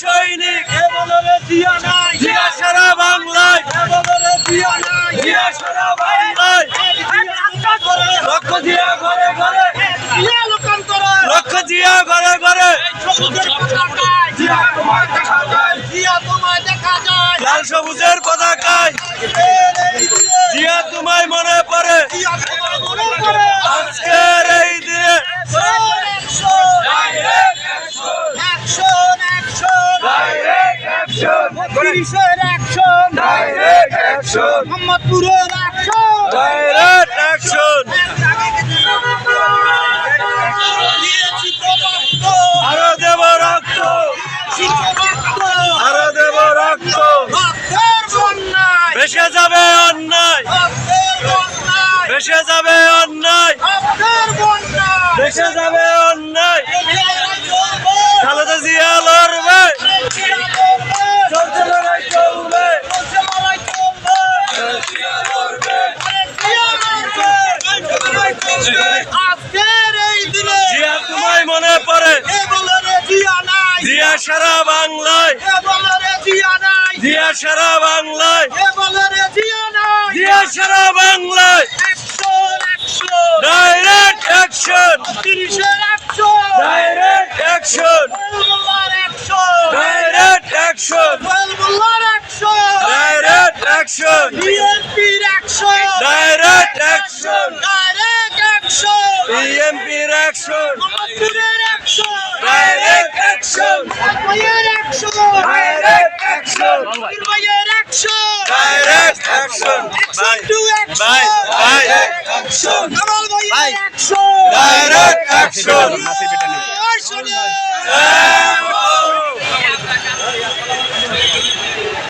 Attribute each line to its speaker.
Speaker 1: সৈনিক জিয়া সারা বাংলায় জিয়া সারা বাংলায় লক্ষ জিয়া ঘরে ঘরে লক্ষ জিয়া ঘরে ঘরে লাল সবুজের পতাকায় জিয়া তোমায় মনে পড়ে আজকের এই দিনে
Speaker 2: মোহাম্মদপুরের
Speaker 1: ডাইরেক্ট অ্যাকশন আরো দেব রক্ত আরো দেব রক্ত ভেসে যাবে অন্যায় ভেসে যাবে অন্যায় ভেসে যাবে অন্যায় খালেদা জিয়া লড়বে চলছে লড়াই চলবে জিয়া তোমায় মনে পড়ে জিয়া সারা বাংলায় জিয়া সারা বাংলায় জিয়া সারা বাংলায় direct action direct action direct action direct action direct action বিএনপির action direct action direct action direct action bye bye direct action